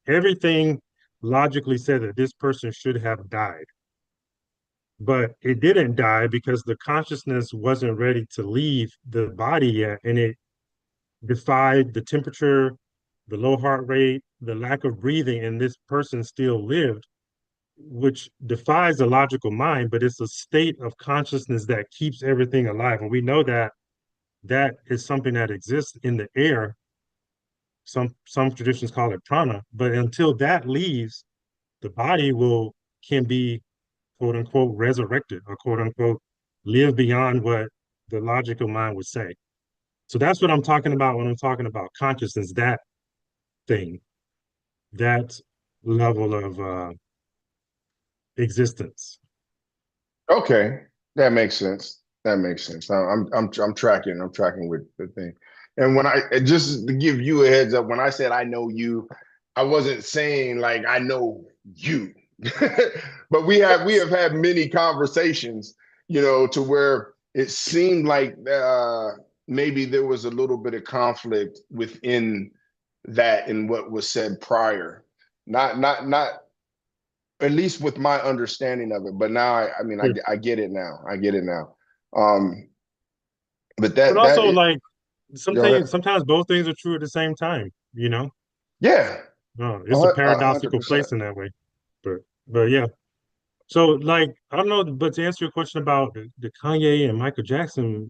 everything logically said that this person should have died. But it didn't die because the consciousness wasn't ready to leave the body yet, and it defied the temperature, the low heart rate, the lack of breathing, and this person still lived, which defies the logical mind, but it's a state of consciousness that keeps everything alive. And we know that that is something that exists in the air. Some traditions call it prana, but until that leaves, the body will can be quote unquote resurrected or quote unquote live beyond what the logical mind would say. So that's what I'm talking about when I'm talking about consciousness, that thing, that level of existence. Okay, that makes sense. That makes sense. I'm tracking. I'm tracking with the thing. And when I just to give you a heads up, when I said I know you, I wasn't saying like I know you, but we have had many conversations, to where it seemed like maybe there was a little bit of conflict within that and what was said prior. Not at least with my understanding of it. But now, I mean, Yeah. I get it now. I get it now. Um, but But that also it. like Go ahead. sometimes both things are true at the same time, you know? Yeah, It's a hundred paradoxical percent. place in that way. But yeah. So like I don't know, but to answer your question about the Kanye and Michael Jackson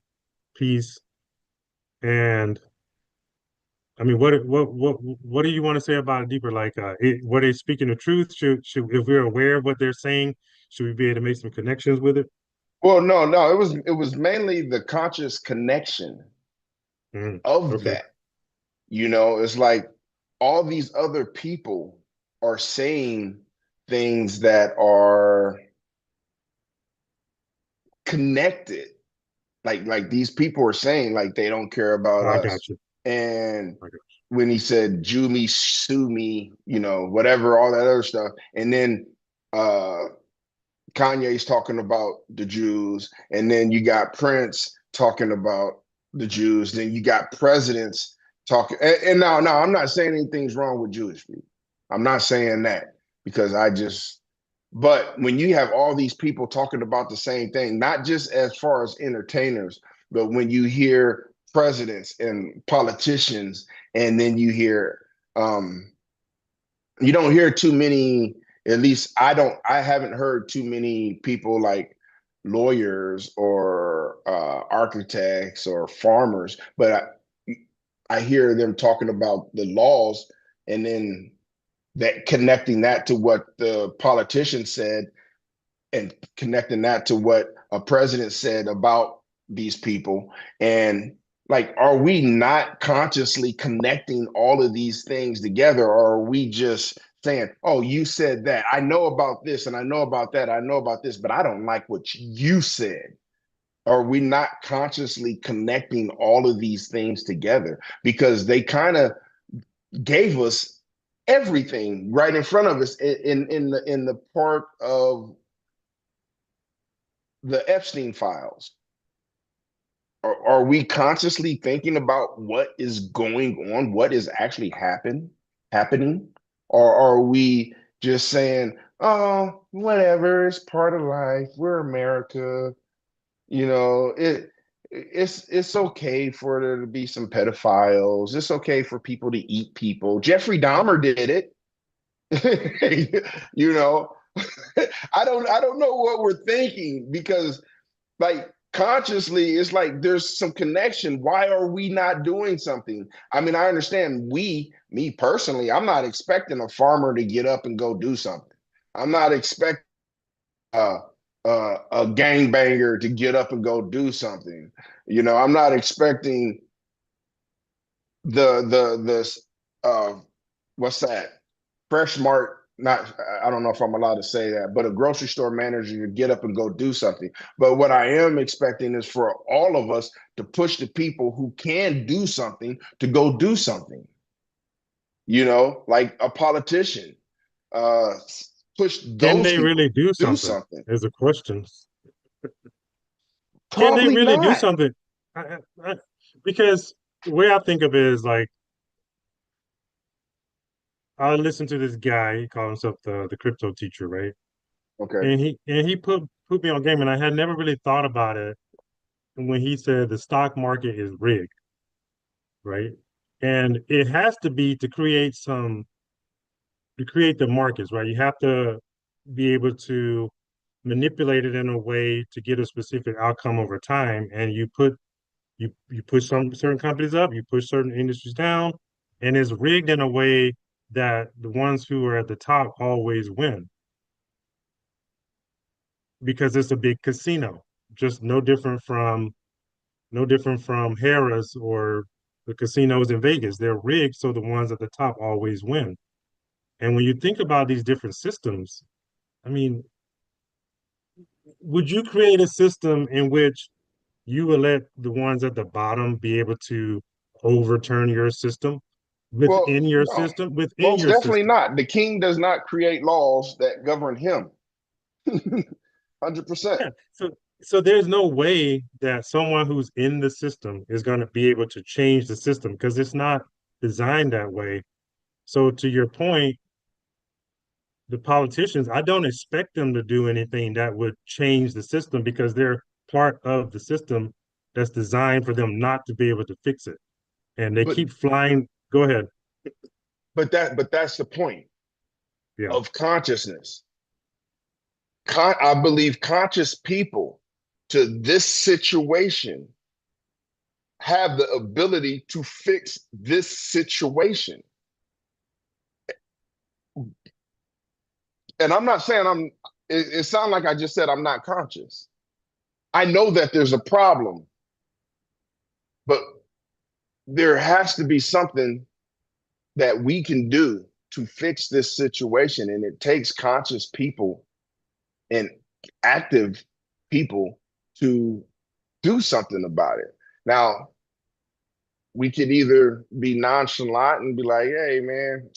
piece, and I mean, what do you want to say about it deeper? Like, were they speaking the truth? Should if we're aware of what they're saying, should we be able to make some connections with it? Well, no, it was mainly the conscious connection Mm, of okay, that. It's like all these other people are saying things that are connected. Like these people are saying like they don't care about I us. got you. And I got when he said "Jew me, sue me," whatever, all that other stuff, and then uh Kanye's talking about the Jews, and then you got Prince talking about the Jews, then you got presidents talking. And now, I'm not saying anything's wrong with Jewish people. I'm not saying that because but when you have all these people talking about the same thing, not just as far as entertainers, but when you hear presidents and politicians, and then you don't hear too many, at least I haven't heard too many people like lawyers or architects or farmers, but I hear them talking about the laws, and then that connecting that to what the politician said, and connecting that to what a president said about these people. And like, are we not consciously connecting all of these things together, or are we just saying, oh, you said that, I know about this and I know about that, I know about this, but I don't like what you said? Are we not consciously connecting all of these things together? Because they kind of gave us everything right in front of us in the part of the Epstein files. Are we consciously thinking about what is going on, what is actually happening, or are we just saying, "Oh, whatever, it's part of life. We're America. It's okay for there to be some pedophiles. It's okay for people to eat people. Jeffrey Dahmer did it." you know, I don't know what we're thinking, because like consciously, it's like there's some connection. Why are we not doing something? I mean, I understand me personally, I'm not expecting a farmer to get up and go do something. I'm not expecting uh, a gangbanger to get up and go do something. You know, I'm not expecting the what's that? Fresh Mart, not, I don't know if I'm allowed to say that, but a grocery store manager to get up and go do something. But what I am expecting is for all of us to push the people who can do something to go do something. You know, like a politician, uh, push Can those they people really do to do something? something. Is a question. Can they Probably really do not. something? I, because the way I think of it is like I listened to this guy. He called himself the crypto teacher, right? Okay. And he put me on game, and I had never really thought about it when he said the stock market is rigged, right? And it has to be to create the markets, right? You have to be able to manipulate it in a way to get a specific outcome over time, and you push some certain companies up, you push certain industries down, and it's rigged in a way that the ones who are at the top always win because it's a big casino, just no different from Harrah's or the casinos in Vegas. They're rigged so the ones at the top always win. And when you think about these different systems, I mean, would you create a system in which you would let the ones at the bottom be able to overturn your system Well, no, within most your definitely system? not. The king does not create laws that govern him. 100%. Yeah. So there's no way that someone who's in the system is going to be able to change the system because it's not designed that way. So to your point, the politicians, I don't expect them to do anything that would change the system because they're part of the system that's designed for them not to be able to fix it. And they But keep flying. Go ahead. but that's the point Yeah. of consciousness. I believe conscious people to this situation have the ability to fix this situation. And I'm not saying it sounds like I just said I'm not conscious. I know that there's a problem, but there has to be something that we can do to fix this situation. And it takes conscious people and active people to do something about it. Now, we could either be nonchalant and be like, hey, man,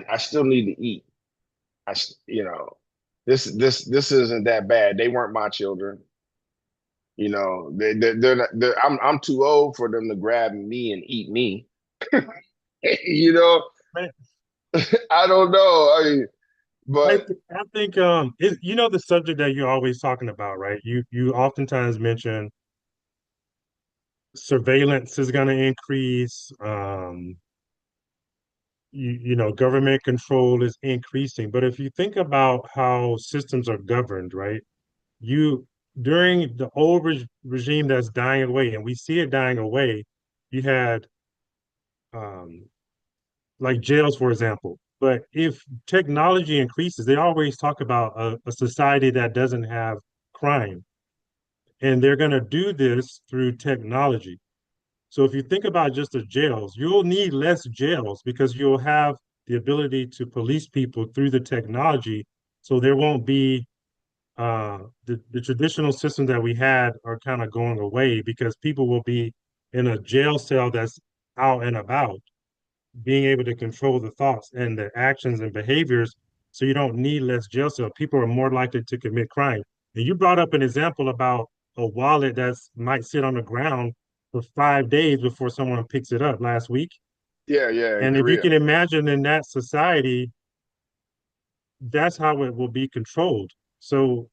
I still need to eat. You know, this isn't that bad. They weren't my children. You know, I'm too old for them to grab me and eat me. You know, Man, I don't know. I mean, but I think you know the subject that you're always talking about, right? You oftentimes mention surveillance is going to increase. You know, government control is increasing. But if you think about how systems are governed, right? You during the old regime that's dying away, and we see it dying away, you had um, like jails, for example. But if technology increases, they always talk about a society that doesn't have crime, and they're going to do this through technology. So if you think about just the jails, you'll need less jails because you'll have the ability to police people through the technology. So there won't be the traditional systems that we had are kind of going away because people will be in a jail cell that's out and about, being able to control the thoughts and the actions and behaviors. So you don't need less jail cell. People are more likely to commit crime. And you brought up an example about a wallet that might sit on the ground for 5 days before someone picks it up last week. yeah, yeah, in And if you Korea. can imagine in that society, that's how it will be controlled. So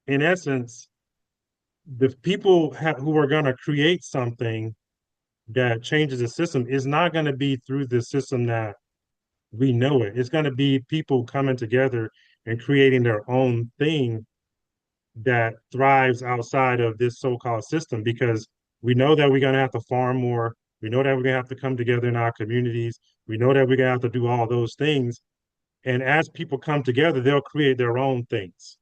in essence, the people who are going to create something that changes the system is not going to be through the system that we know it. It's going to be people coming together and creating their own thing that thrives outside of this so-called system, because we know that we're going to have to farm more. We know that we're going to have to come together in our communities. We know that we're going to have to do all those things. And as people come together, they'll create their own things.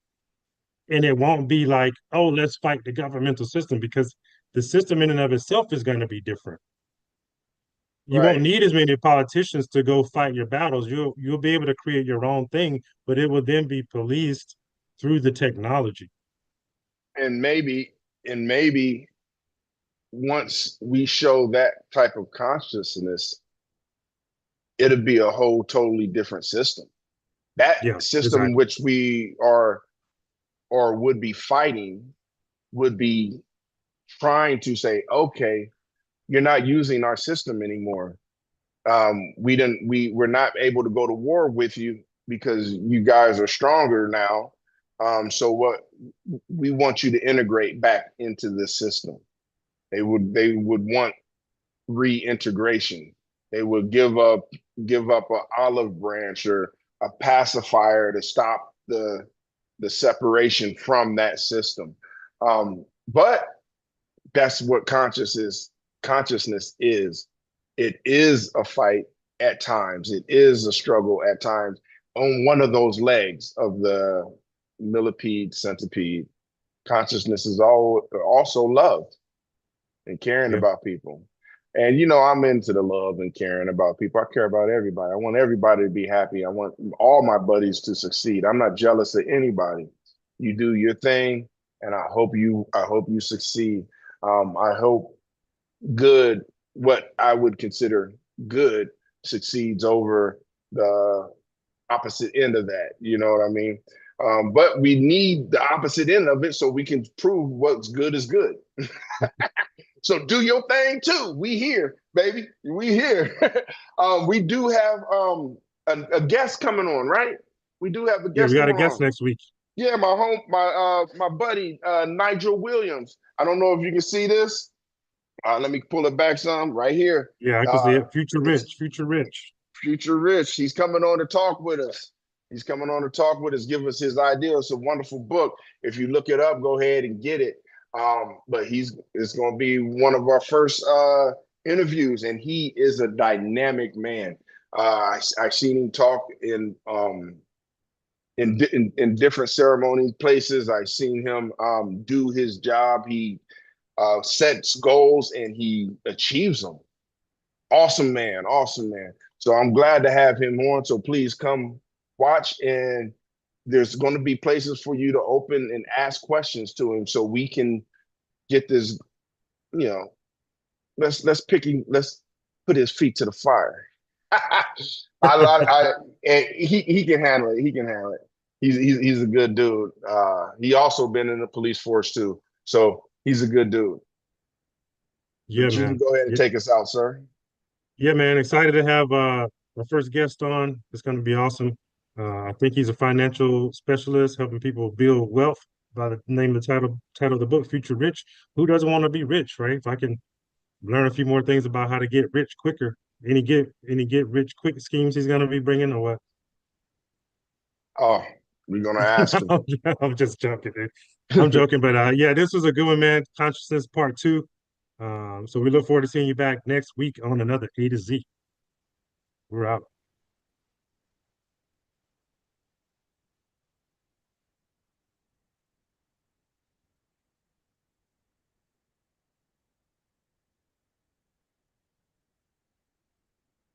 And it won't be like, oh, let's fight the governmental system, because the system in and of itself is going to be different. You won't Right. need as many politicians to go fight your battles. You'll be able to create your own thing, but it will then be policed through the technology. And maybe once we show that type of consciousness, it'll be a whole totally different system. That Yeah, system exactly. which we are or would be fighting would be trying to say, okay, you're not using our system anymore. We're not able to go to war with you because you guys are stronger now. So what we want you to integrate back into this system. They would want reintegration. They would give up an olive branch or a pacifier to stop the separation from that system. But that's what consciousness is. It is a fight at times. It is a struggle at times on one of those legs of the millipede centipede. Consciousness is also love and caring Yeah. about people. And I'm into the love and caring about people. I care about everybody. I want everybody to be happy. I want all my buddies to succeed. I'm not jealous of anybody. You do your thing, and I hope you succeed. I hope good, what I would consider good, succeeds over the opposite end of that. You know what I mean? But we need the opposite end of it so we can prove what's good is good. So do your thing too. We here, baby. We here. We do have a guest coming on, right? We do have a Yeah, we guest got a coming guest on. next week. Yeah, my buddy Nigel Williams. I don't know if you can see this. Let me pull it back some right here. Yeah, I can see Uh, it. Future it's Rich, Future Rich. Future Rich. He's coming on to talk with us. He's coming on to talk with us, give us his idea. It's a wonderful book. If you look it up, go ahead and get it. But it's going to be one of our first interviews, and he is a dynamic man. I've seen him talk in different ceremonies, places. I've seen him do his job. He sets goals and he achieves them. Awesome man, awesome man. So I'm glad to have him on. So please come watch, and there's going to be places for you to open and ask questions to him, so we can get this. You know, let's put his feet to the fire. And he can handle it. He can handle it. He's a good dude. He also been in the police force too, so he's a good dude. Yeah, But you can man. go ahead and Yeah, take us out, sir. yeah, man. Excited to have our first guest on. It's going to be awesome. I think he's a financial specialist helping people build wealth by the name of the title of the book, Future Rich. Who doesn't want to be rich, right? If I can learn a few more things about how to get rich quicker, any get rich quick schemes he's going to be bringing, or what? Oh, we're gonna ask him. I'm just joking, dude. I'm joking, but yeah, this was a good one, man. Consciousness Part Two. So we look forward to seeing you back next week on another A to Z. We're out.